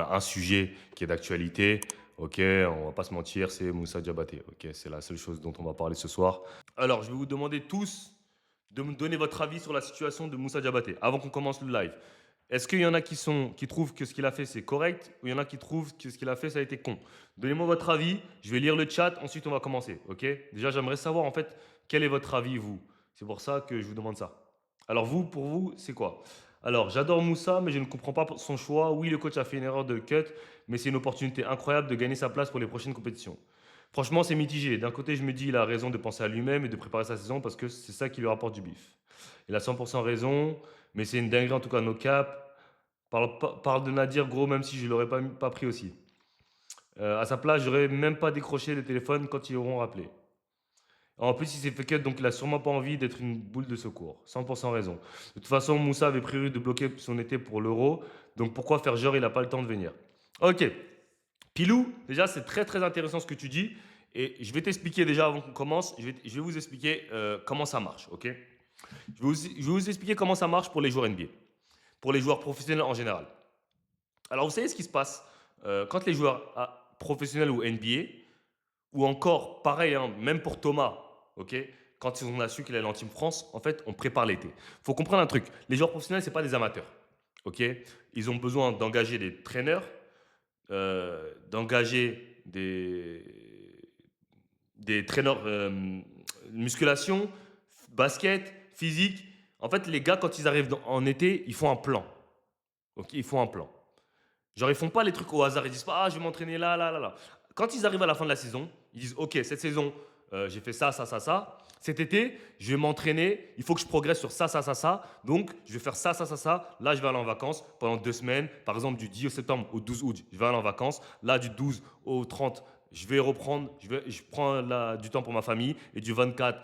a un sujet qui est d'actualité. Ok, on va pas se mentir, c'est Moussa Diabaté. Ok, c'est la seule chose dont on va parler ce soir. Alors, je vais vous demander tous de me donner votre avis sur la situation de Moussa Diabaté avant qu'on commence le live. Est-ce qu'il y en a qui trouvent que ce qu'il a fait c'est correct ou il y en a qui trouvent que ce qu'il a fait ça a été con? Donnez-moi votre avis, je vais lire le chat, ensuite on va commencer. Ok? Déjà, j'aimerais savoir en fait quel est votre avis vous. C'est pour ça que je vous demande ça. Alors vous, pour vous, c'est quoi? Alors, j'adore Moussa, mais je ne comprends pas son choix. Oui, le coach a fait une erreur de cut, mais c'est une opportunité incroyable de gagner sa place pour les prochaines compétitions. Franchement, c'est mitigé. D'un côté, je me dis il a raison de penser à lui-même et de préparer sa saison parce que c'est ça qui lui rapporte du bif. Il a 100% raison, mais c'est une dinguerie en tout cas, nos caps. Parle de Nadir, gros, même si je ne l'aurais pas pris aussi. À sa place, j'aurais même pas décroché le téléphone quand ils auront rappelé. En plus, il s'est fait cut, donc il a sûrement pas envie d'être une boule de secours. 100% raison. De toute façon, Moussa avait prévu de bloquer son été pour l'Euro, donc pourquoi faire genre il n'a pas le temps de venir? Ok. Pilou, déjà, c'est très très intéressant ce que tu dis. Et je vais t'expliquer déjà avant qu'on commence, je vais vous expliquer comment ça marche, ok? Je vais vous expliquer comment ça marche pour les joueurs NBA, pour les joueurs professionnels en général. Alors, vous savez ce qui se passe quand les joueurs professionnels ou NBA, ou encore, pareil, hein, même pour Thomas, ok, quand on a su qu'il allait en Team France, en fait, on prépare l'été. Il faut comprendre un truc, les joueurs professionnels, ce n'est pas des amateurs, ok? Ils ont besoin d'engager des traîneurs, d'engager des traîneurs musculation, basket, physique. En fait, les gars, quand ils arrivent en été, ils font un plan. Ok, ils font un plan. Genre, ils font pas les trucs au hasard. Ils disent pas, ah, je vais m'entraîner là, là, là, là. Quand ils arrivent à la fin de la saison, ils disent, ok, cette saison, j'ai fait ça, ça, ça, ça. Cet été, je vais m'entraîner. Il faut que je progresse sur ça, ça, ça, ça. Donc, je vais faire ça, ça, ça, ça. Là, je vais aller en vacances pendant 2 semaines. Par exemple, du 10 septembre au 12 août, je vais aller en vacances. Là, du 12 au 30, je vais reprendre. Je prends du temps pour ma famille. Et du 24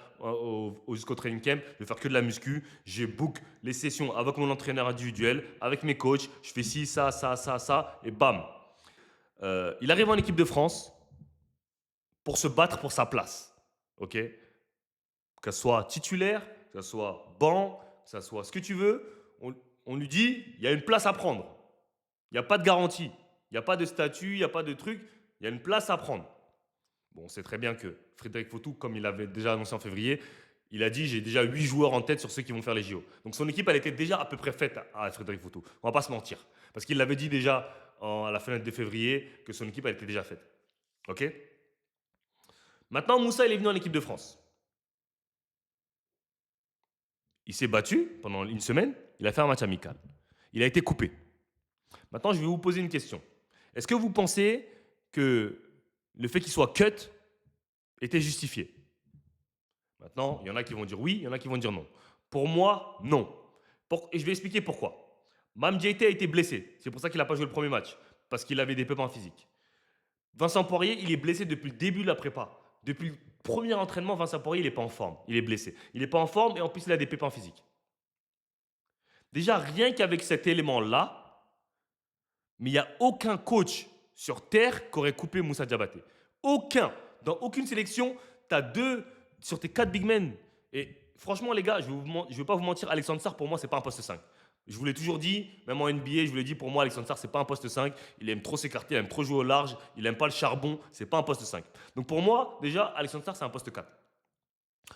jusqu'au training camp, je vais faire que de la muscu. Je book les sessions avec mon entraîneur individuel, avec mes coachs. Je fais ci, ça, ça, ça, ça. Et bam. Il arrive en équipe de France pour se battre pour sa place. OK? Que ce soit titulaire, que ce soit banc, que ce soit ce que tu veux, on lui dit, il y a une place à prendre. Il n'y a pas de garantie. Il n'y a pas de statut, il n'y a pas de truc. Il y a une place à prendre. Bon, on sait très bien que Frédéric Fautou, comme il avait déjà annoncé en février, il a dit j'ai déjà 8 joueurs en tête sur ceux qui vont faire les JO. Donc son équipe, elle était déjà à peu près faite à Frédéric Fautou. On va pas se mentir. Parce qu'il l'avait dit déjà à la fenêtre de février que son équipe, elle était déjà faite. OK? Maintenant, Moussa, il est venu en équipe de France. Il s'est battu pendant une semaine. Il a fait un match amical. Il a été coupé. Maintenant, je vais vous poser une question. Est-ce que vous pensez que le fait qu'il soit cut était justifié? Maintenant, il y en a qui vont dire oui, il y en a qui vont dire non. Pour moi, non. Et je vais expliquer pourquoi. Mam Diaité a été blessé. C'est pour ça qu'il n'a pas joué le premier match. Parce qu'il avait des pépins physiques. Vincent Poirier, il est blessé depuis le début de la prépa. Depuis le premier entraînement, Vincent Poirier, il n'est pas en forme. Il est blessé. Il n'est pas en forme et en plus, il a des pépins physiques. Déjà, rien qu'avec cet élément-là, mais il n'y a aucun coach sur Terre qui aurait coupé Moussa Diabaté. Aucun. Dans aucune sélection, tu as deux sur tes 4 big men. Et franchement, les gars, je ne vais pas vous mentir, Alexandre Sarr, pour moi, c'est pas un poste 5. Je vous l'ai toujours dit, même en NBA, je vous l'ai dit, pour moi, Alexandre Sarr, c'est pas un poste 5. Il aime trop s'écarter, il aime trop jouer au large, il aime pas le charbon, c'est pas un poste 5. Donc pour moi, déjà, Alexandre Sarr, c'est un poste 4.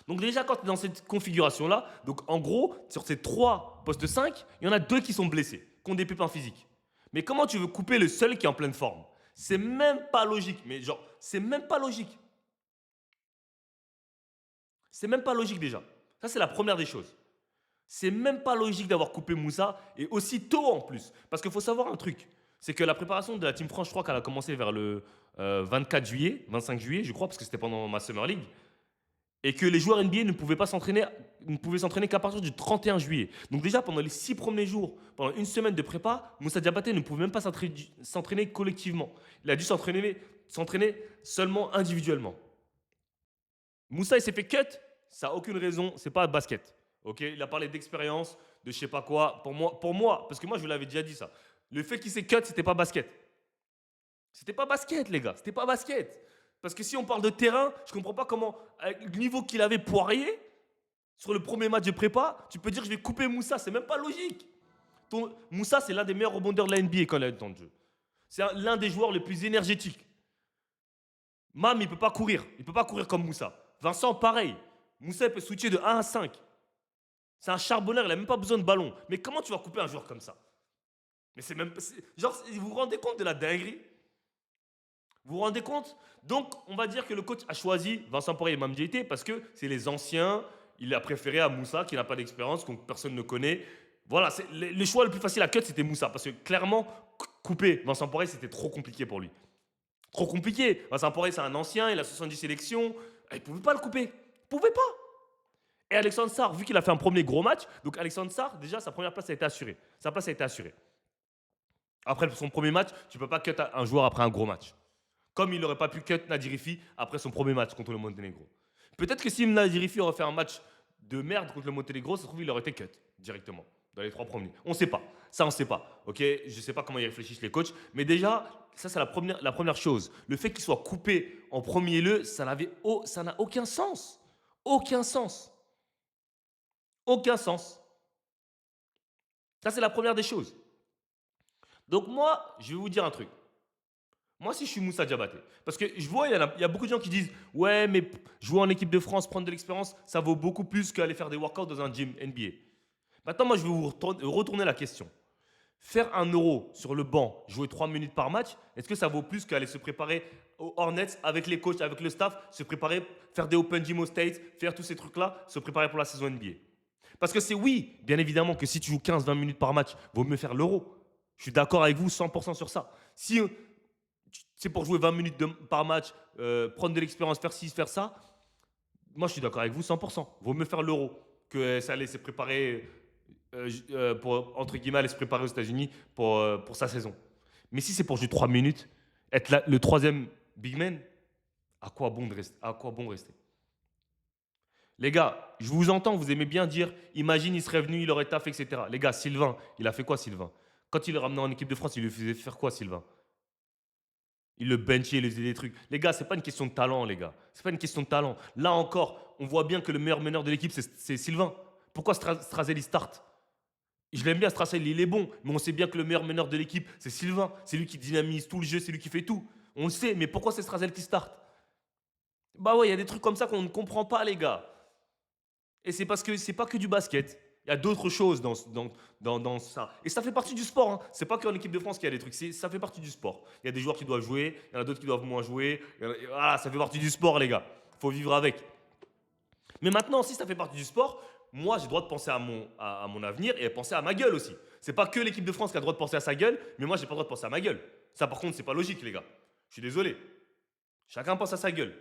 Donc déjà, quand tu es dans cette configuration-là, donc en gros, sur ces 3 postes 5, il y en a 2 qui sont blessés, qui ont des pépins physiques. Mais comment tu veux couper le seul qui est en pleine forme? C'est même pas logique. Mais genre, c'est même pas logique. C'est même pas logique déjà. Ça, c'est la première des choses. C'est même pas logique d'avoir coupé Moussa et aussi tôt en plus. Parce qu'il faut savoir un truc. C'est que la préparation de la Team France, je crois qu'elle a commencé vers le 24 juillet, 25 juillet, je crois, parce que c'était pendant ma Summer League. Et que les joueurs NBA ne pouvaient pas s'entraîner, ne pouvaient s'entraîner qu'à partir du 31 juillet. Donc déjà, pendant les 6 premiers jours, pendant une semaine de prépa, Moussa Diabaté ne pouvait même pas s'entraîner collectivement. Il a dû s'entraîner seulement individuellement. Moussa, il s'est fait cut, ça n'a aucune raison, c'est pas basket. Ok, il a parlé d'expérience, de je sais pas quoi. Pour moi, parce que moi je vous l'avais déjà dit ça. Le fait qu'il s'est cut, c'était pas basket. C'était pas basket, les gars. C'était pas basket. Parce que si on parle de terrain, je comprends pas comment, avec le niveau qu'il avait Poirier, sur le premier match de prépa, tu peux dire je vais couper Moussa. C'est même pas logique. Moussa, c'est l'un des meilleurs rebondeurs de la NBA quand il a eu le temps de jeu. C'est l'un des joueurs les plus énergétiques. Mam, il ne peut pas courir. Il ne peut pas courir comme Moussa. Vincent, pareil. Moussa, il peut switcher de 1 à 5. C'est un charbonneur, il n'a même pas besoin de ballon. Mais comment tu vas couper un joueur comme ça? Mais c'est même. Genre, vous vous rendez compte de la dinguerie? Vous vous rendez compte? Donc, on va dire que le coach a choisi Vincent Poirier et Mame Diaité parce que c'est les anciens. Il a préféré à Moussa qui n'a pas d'expérience, que personne ne connaît. Voilà, le choix le plus facile à cut, c'était Moussa. Parce que clairement, couper Vincent Poirier, c'était trop compliqué pour lui. Trop compliqué. Vincent Poirier, c'est un ancien, il a 70 sélections. Il ne pouvait pas le couper. Il ne pouvait pas. Et Alexandre Sarr, vu qu'il a fait un premier gros match, donc Alexandre Sarr, déjà, sa première place a été assurée. Sa place a été assurée. Après son premier match, tu ne peux pas cut un joueur après un gros match. Comme il n'aurait pas pu cut Nadirifi après son premier match contre le Monténégro. Peut-être que si Nadirifi aurait fait un match de merde contre le Monténégro, ça se trouve, il aurait été cut directement dans les 3 premiers. On ne sait pas. Ça, on ne sait pas. Ok, je ne sais pas comment ils réfléchissent les coachs. Mais déjà, ça, c'est la première chose. Le fait qu'il soit coupé en premier lieu, ça n'a aucun sens. Aucun sens. Aucun sens. Ça, c'est la première des choses. Donc moi, je vais vous dire un truc. Moi, si je suis Moussa Diabaté, parce que je vois, il y a beaucoup de gens qui disent « Ouais, mais jouer en équipe de France, prendre de l'expérience, ça vaut beaucoup plus qu'aller faire des workouts dans un gym NBA. » Maintenant, moi, je vais vous retourner la question. Faire un euro sur le banc, jouer 3 minutes par match, est-ce que ça vaut plus qu'aller se préparer aux Hornets avec les coachs, avec le staff, se préparer, faire des Open Gym aux States, faire tous ces trucs-là, se préparer pour la saison NBA? Parce que c'est oui, bien évidemment, que si tu joues 15-20 minutes par match, vaut mieux faire l'euro. Je suis d'accord avec vous 100% sur ça. Si c'est pour jouer 20 minutes par match, prendre de l'expérience, faire ci, faire ça, moi je suis d'accord avec vous 100%. Vaut mieux faire l'euro que ça allait se préparer, pour, entre guillemets, aller se préparer aux États-Unis pour sa saison. Mais si c'est pour jouer 3 minutes, être le troisième big man, à quoi bon rester? Les gars, je vous entends, vous aimez bien dire, imagine, il serait venu, il aurait taffé, etc. Les gars, Sylvain, il a fait quoi, Sylvain? Quand il le ramenait en équipe de France, il lui faisait faire quoi, Sylvain? Il le benchait, il lui faisait des trucs. Les gars, c'est pas une question de talent, les gars. C'est pas une question de talent. Là encore, on voit bien que le meilleur meneur de l'équipe, c'est Sylvain. Pourquoi Strazel, il start? Je l'aime bien, Strazel, il est bon. Mais on sait bien que le meilleur meneur de l'équipe, c'est Sylvain. C'est lui qui dynamise tout le jeu, c'est lui qui fait tout. On le sait, mais pourquoi c'est Strazel qui start? Bah ouais, il y a des trucs comme ça qu'on ne comprend pas, les gars. Et c'est parce que c'est pas que du basket. Il y a d'autres choses dans ça. Et ça fait partie du sport. Hein. C'est pas qu'en équipe de France qu'il y a des trucs. Ça fait partie du sport. Il y a des joueurs qui doivent jouer, il y en a d'autres qui doivent moins jouer. Voilà, ça fait partie du sport, les gars. Il faut vivre avec. Mais maintenant, si ça fait partie du sport, moi, j'ai le droit de penser à mon avenir et penser à ma gueule aussi. C'est pas que l'équipe de France qui a le droit de penser à sa gueule, mais moi, j'ai pas le droit de penser à ma gueule. Ça, par contre, c'est pas logique, les gars. Je suis désolé. Chacun pense à sa gueule.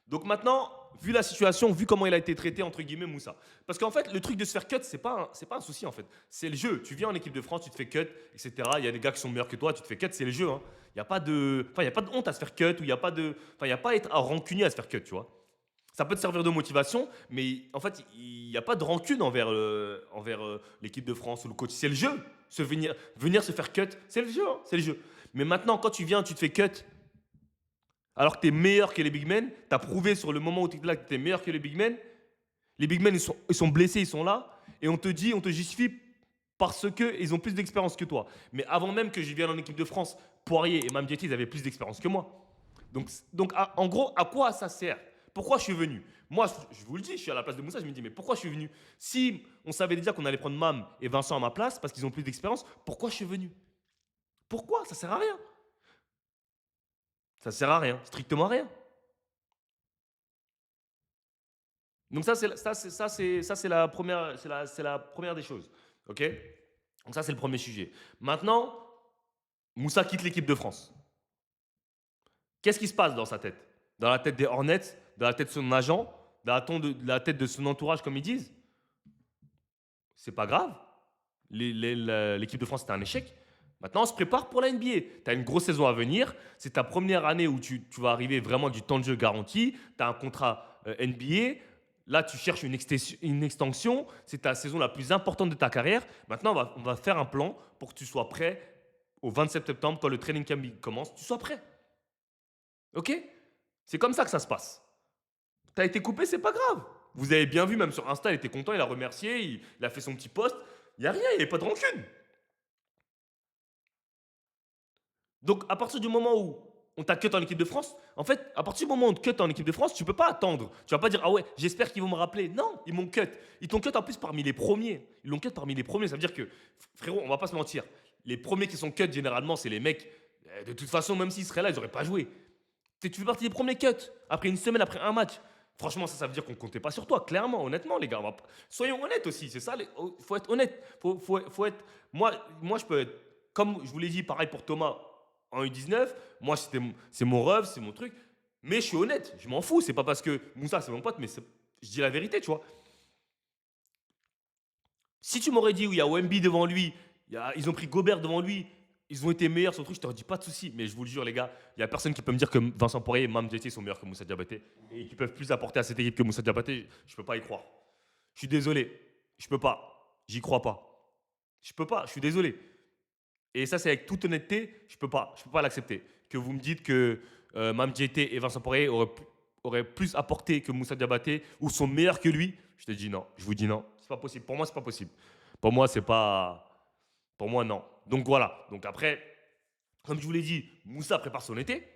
Donc maintenant, vu la situation, vu comment il a été traité, entre guillemets, Moussa. Parce qu'en fait, le truc de se faire cut, c'est pas un souci, en fait. C'est le jeu. Tu viens en équipe de France, tu te fais cut, etc. Il y a des gars qui sont meilleurs que toi, tu te fais cut, c'est le jeu. Hein. Il n'y a pas de honte à se faire cut, ou il n'y a pas à être rancunier à se faire cut, tu vois. Ça peut te servir de motivation, mais en fait, il n'y a pas de rancune envers l'équipe de France ou le coach. C'est le jeu. Venir se faire cut, c'est le jeu. Hein, c'est le jeu. Mais maintenant, quand tu viens, tu te fais cut, alors que tu es meilleur que les big men, tu as prouvé sur le moment où tu étais là que tu es meilleur que les big men. Les big men, ils sont blessés, ils sont là, et on te justifie parce qu'ils ont plus d'expérience que toi. Mais avant même que je vienne en équipe de France, Poirier et Mame Diaté, ils avaient plus d'expérience que moi. Donc en gros, à quoi ça sert? Pourquoi je suis venu? Moi, je vous le dis, je suis à la place de Moussa, je me dis, mais pourquoi je suis venu? Si on savait déjà qu'on allait prendre Mame et Vincent à ma place, parce qu'ils ont plus d'expérience, pourquoi je suis venu? Pourquoi? Ça sert à rien. Ça sert à rien, strictement à rien. Donc c'est la première, c'est la première des choses. Ok? Donc ça, c'est le premier sujet. Maintenant, Moussa quitte l'équipe de France. Qu'est-ce qui se passe dans sa tête? Dans la tête des Hornets, dans la tête de son agent, la tête de son entourage, comme ils disent? C'est pas grave. L'équipe de France, c'était un échec. Maintenant, on se prépare pour la NBA. Tu as une grosse saison à venir. C'est ta première année où tu vas arriver vraiment du temps de jeu garanti. Tu as un contrat NBA. Là, tu cherches une extension. C'est ta saison la plus importante de ta carrière. Maintenant, on va faire un plan pour que tu sois prêt au 27 septembre, quand le training camp commence. Tu sois prêt. OK? C'est comme ça que ça se passe. Tu as été coupé, c'est pas grave. Vous avez bien vu, même sur Insta, il était content, il a remercié, il a fait son petit post. Il n'y a rien, il n'y avait pas de rancune. Donc, à partir du moment où on t'a cut en équipe de France, en fait, à partir du moment où on te cut en équipe de France, tu peux pas attendre. Tu vas pas dire, ah ouais, j'espère qu'ils vont me rappeler. Non, ils m'ont cut. Ils t'ont cut en plus parmi les premiers. Ils l'ont cut parmi les premiers. Ça veut dire que, frérot, on va pas se mentir. Les premiers qui sont cut, généralement, c'est les mecs. De toute façon, même s'ils seraient là, ils auraient pas joué. Tu fais partie des premiers cuts. Après une semaine, après un match. Franchement, ça veut dire qu'on comptait pas sur toi, clairement, honnêtement, les gars. Soyons honnêtes aussi, c'est ça. Faut être honnête. Faut être. Moi, je peux être. Comme je vous l'ai dit, pareil pour Thomas en U19. Moi, c'est mon rêve, c'est mon truc. Mais je suis honnête, je m'en fous. C'est pas parce que Moussa, c'est mon pote, mais je dis la vérité, tu vois. Si tu m'aurais dit, oui, il y a Wemby devant lui, ils ont pris Gobert devant lui, ils ont été meilleurs sur le truc, je t'aurais dit pas de souci. Mais je vous le jure, les gars, il y a personne qui peut me dire que Vincent Poirier et Mam JT sont meilleurs que Moussa Diabaté et qui peuvent plus apporter à cette équipe que Moussa Diabaté. Je peux pas y croire. Je suis désolé. Je peux pas. J'y crois pas. Je peux pas. Je suis désolé. Et ça, c'est avec toute honnêteté, je peux pas. Je peux pas l'accepter. Que vous me dites que Mam JT et Vincent Poirier auraient plus apporté que Moussa Diabaté ou sont meilleurs que lui. Je te dis non. Je vous dis non. C'est pas possible. Pour moi, c'est pas possible. Pour moi, c'est pas. Pour moi, non. Donc voilà. Donc après, comme je vous l'ai dit, Moussa prépare son été.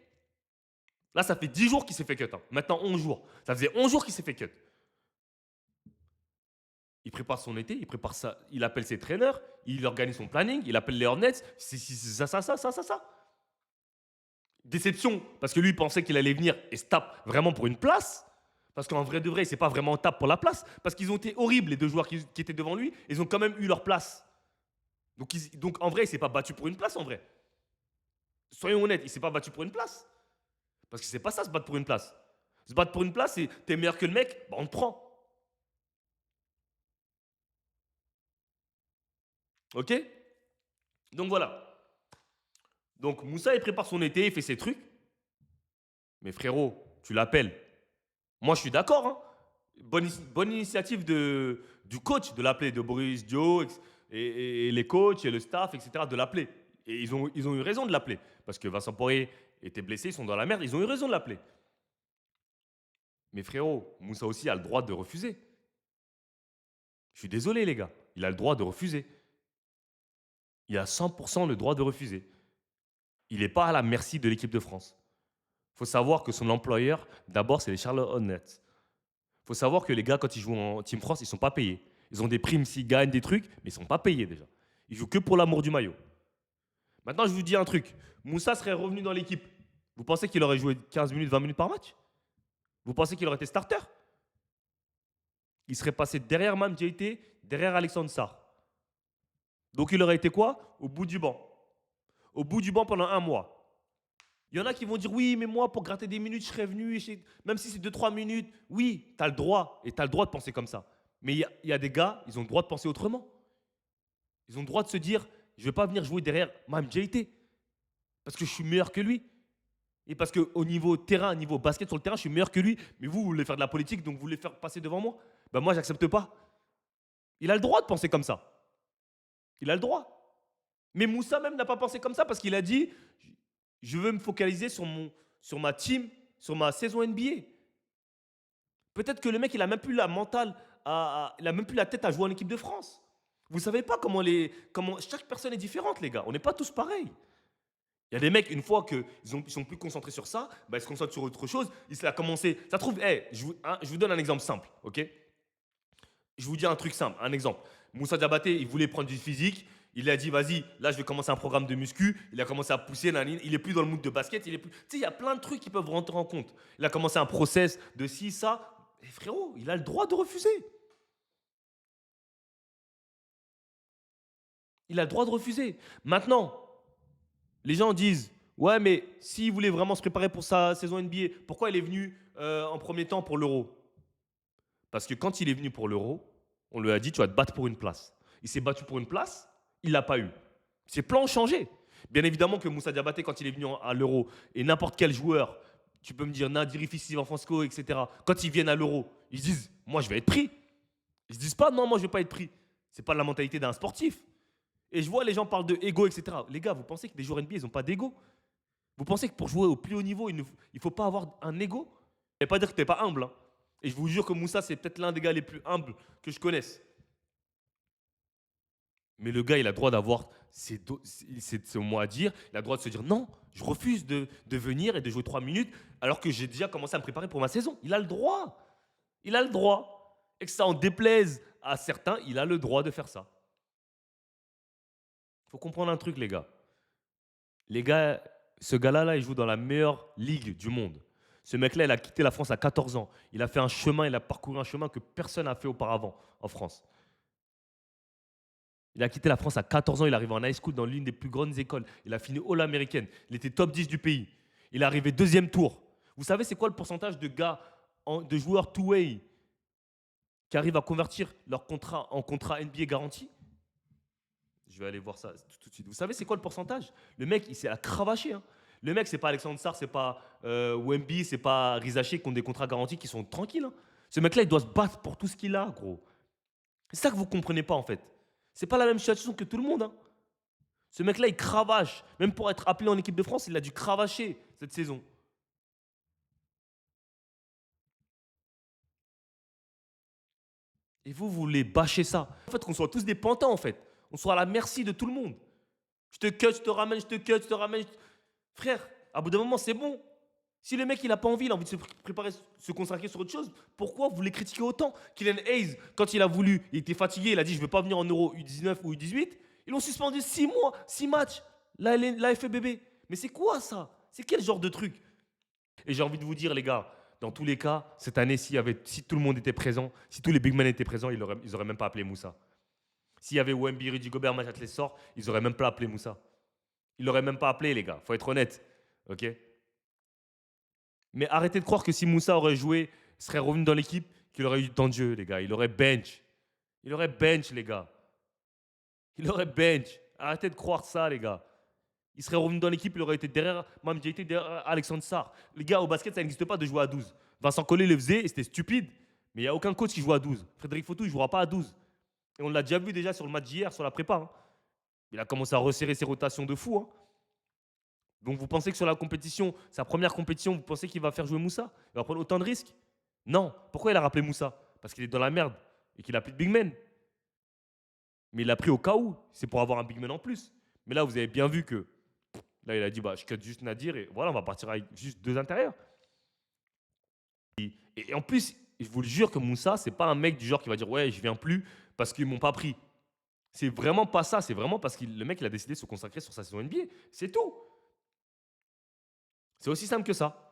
Là, ça fait 10 jours qu'il s'est fait cut. Hein. Maintenant, 11 jours. Ça faisait 11 jours qu'il s'est fait cut. Il prépare son été, il appelle ses traîneurs, il organise son planning, il appelle les Hornets. C'est ça. Déception, parce que lui, il pensait qu'il allait venir et se tape vraiment pour une place. Parce qu'en vrai de vrai, c'est pas vraiment tape pour la place. Parce qu'ils ont été horribles, les deux joueurs qui étaient devant lui. Ils ont quand même eu leur place. Donc en vrai, il s'est pas battu pour une place, en vrai. Soyons honnêtes, il s'est pas battu pour une place. Parce que c'est pas ça, se battre pour une place. Se battre pour une place, c'est t'es meilleur que le mec, bah on te prend. Ok. Donc voilà. Donc Moussa, il prépare son été, il fait ses trucs. Mais frérot, tu l'appelles. Moi, je suis d'accord. Hein. Bonne initiative du coach de l'appeler, de Boris Dio et les coachs et le staff, etc., de l'appeler. Et ils ont eu raison de l'appeler. Parce que Vincent Poirier était blessé, ils sont dans la merde, ils ont eu raison de l'appeler. Mais frérot, Moussa aussi a le droit de refuser. Je suis désolé, les gars. Il a le droit de refuser. Il a 100% le droit de refuser. Il n'est pas à la merci de l'équipe de France. Il faut savoir que son employeur, d'abord, c'est les Charlotte Hornets. Il faut savoir que les gars, quand ils jouent en Team France, ils ne sont pas payés. Ils ont des primes s'ils gagnent des trucs, mais ils ne sont pas payés déjà. Ils jouent que pour l'amour du maillot. Maintenant, je vous dis un truc. Moussa serait revenu dans l'équipe. Vous pensez qu'il aurait joué 15 minutes, 20 minutes par match? Vous pensez qu'il aurait été starter? Il serait passé derrière Mam JT, derrière Alexandre Sarr. Donc il aurait été quoi? Au bout du banc. Au bout du banc pendant un mois. Il y en a qui vont dire oui, mais moi, pour gratter des minutes, je serais venu, même si c'est 2-3 minutes. Oui, tu as le droit, et tu as le droit de penser comme ça. Mais il y a des gars, ils ont le droit de penser autrement. Ils ont le droit de se dire, je ne vais pas venir jouer derrière Mam JT, parce que je suis meilleur que lui. Et parce qu'au niveau terrain, au niveau basket sur le terrain, je suis meilleur que lui. Mais vous voulez faire de la politique, donc vous voulez faire passer devant moi. Ben moi, j'accepte pas. Il a le droit de penser comme ça. Il a le droit. Mais Moussa même n'a pas pensé comme ça parce qu'il a dit je veux me focaliser sur ma team, sur ma saison NBA. Peut-être que le mec, il a même plus la mentale, il a même plus la tête à jouer en équipe de France. Vous savez pas comment chaque personne est différente, les gars. On n'est pas tous pareils. Il y a des mecs, une fois qu'ils sont plus concentrés sur ça, bah, ils se concentrent sur autre chose. Il a commencé. Ça trouve, je vous donne un exemple simple, ok? Je vous dis un truc simple, un exemple. Moussa Diabaté, il voulait prendre du physique. Il a dit, vas-y, là, je vais commencer un programme de muscu. Il a commencé à pousser. Il est plus dans le mood de basket. Tu sais, il y a plein de trucs qui peuvent rentrer en compte. Il a commencé un process de ci, ça. Et frérot, il a le droit de refuser. Il a le droit de refuser. Maintenant, les gens disent, ouais, mais s'il voulait vraiment se préparer pour sa saison NBA, pourquoi il est venu en premier temps pour l'Euro? Parce que quand il est venu pour l'Euro, on lui a dit, tu vas te battre pour une place. Il s'est battu pour une place, il ne l'a pas eu. Ses plans ont changé. Bien évidemment que Moussa Diabaté, quand il est venu à l'Euro, et n'importe quel joueur, tu peux me dire Nadir Ifissi, Francisco, etc., quand ils viennent à l'Euro, ils se disent, moi je vais être pris. Ils se disent pas, non, moi je ne vais pas être pris. Ce n'est pas la mentalité d'un sportif. Et je vois les gens parlent de ego, etc. Les gars, vous pensez que les joueurs NBA, ils n'ont pas d'ego? Vous pensez que pour jouer au plus haut niveau, il ne faut pas avoir un ego? Ça ne veut pas dire que tu n'es pas humble. Hein. Et je vous jure que Moussa, c'est peut-être l'un des gars les plus humbles que je connaisse. Mais le gars, il a le droit d'avoir ses mots à dire. Il a le droit de se dire non, je refuse de venir et de jouer 3 minutes alors que j'ai déjà commencé à me préparer pour ma saison. Il a le droit. Il a le droit. Et que ça en déplaise à certains, il a le droit de faire ça. Il faut comprendre un truc, les gars. Les gars, ce gars-là, là, il joue dans la meilleure ligue du monde. Ce mec-là, il a quitté la France à 14 ans. Il a fait un chemin, il a parcouru un chemin que personne n'a fait auparavant en France. Il a quitté la France à 14 ans, il est arrivé en high school dans l'une des plus grandes écoles. Il a fini All-Américaine. Il était top 10 du pays. Il est arrivé deuxième tour. Vous savez, c'est quoi le pourcentage de gars, de joueurs two-way qui arrivent à convertir leur contrat en contrat NBA garanti? Je vais aller voir ça tout de suite. Vous savez, c'est quoi le pourcentage? Le mec, il s'est à cravacher. Hein. Le mec, c'est pas Alexandre Sarr, c'est pas Wemby, c'est pas Rizaché qui ont des contrats garantis qui sont tranquilles. Hein. Ce mec-là, il doit se battre pour tout ce qu'il a, gros. C'est ça que vous comprenez pas, en fait. C'est pas la même situation que tout le monde. Hein. Ce mec-là, il cravache. Même pour être appelé en équipe de France, il a dû cravacher cette saison. Et vous voulez bâcher ça. En fait, qu'on soit tous des pantins, en fait. On soit à la merci de tout le monde. Je te cut, je te ramène, je te cut, je te ramène. Frère, à bout d'un moment, c'est bon. Si le mec, il a pas envie, il a envie de se préparer, se consacrer sur autre chose, pourquoi vous les critiquez autant? Kylian Hayes, quand il a voulu, il était fatigué, il a dit je ne veux pas venir en Euro U19 ou U18. Ils l'ont suspendu 6 mois, 6 matchs, la FBB. Mais c'est quoi ça? C'est quel genre de truc? Et j'ai envie de vous dire, les gars, dans tous les cas, cette année, si tout le monde était présent, si tous les big men étaient présents, ils n'auraient même pas appelé Moussa. S'il y avait Wemby, Rudy Gobert, Mathias Lessort, ils n'auraient même pas appelé Moussa. Ils l'auraient même pas appelé, les gars. Faut être honnête. Ok. Mais arrêtez de croire que si Moussa aurait joué, serait revenu dans l'équipe, qu'il aurait eu du temps de jeu, les gars. Il aurait bench. Il aurait bench, les gars. Il aurait bench. Arrêtez de croire ça, les gars. Il serait revenu dans l'équipe, il aurait été derrière Mam Diaité, derrière Alexandre Sarr. Les gars, au basket, ça n'existe pas de jouer à 12. Vincent Collet le faisait et c'était stupide. Mais il n'y a aucun coach qui joue à 12. Frédéric Fautou, il ne jouera pas à 12. Et on l'a déjà vu déjà sur le match d'hier, sur la prépa. Hein. Il a commencé à resserrer ses rotations de fou. Hein. Donc vous pensez que sur la compétition, sa première compétition, vous pensez qu'il va faire jouer Moussa? Il va prendre autant de risques? Non. Pourquoi il a rappelé Moussa? Parce qu'il est dans la merde et qu'il a plus de big men. Mais il l'a pris au cas où. C'est pour avoir un big man en plus. Mais là, vous avez bien vu que là, il a dit bah, je cut juste Nadir et voilà, on va partir avec juste 2 intérieurs. Et en plus, je vous le jure que Moussa, c'est pas un mec du genre qui va dire ouais, je viens plus parce qu'ils m'ont pas pris. C'est vraiment pas ça. C'est vraiment parce que le mec, il a décidé de se consacrer sur sa saison NBA. C'est tout. C'est aussi simple que ça.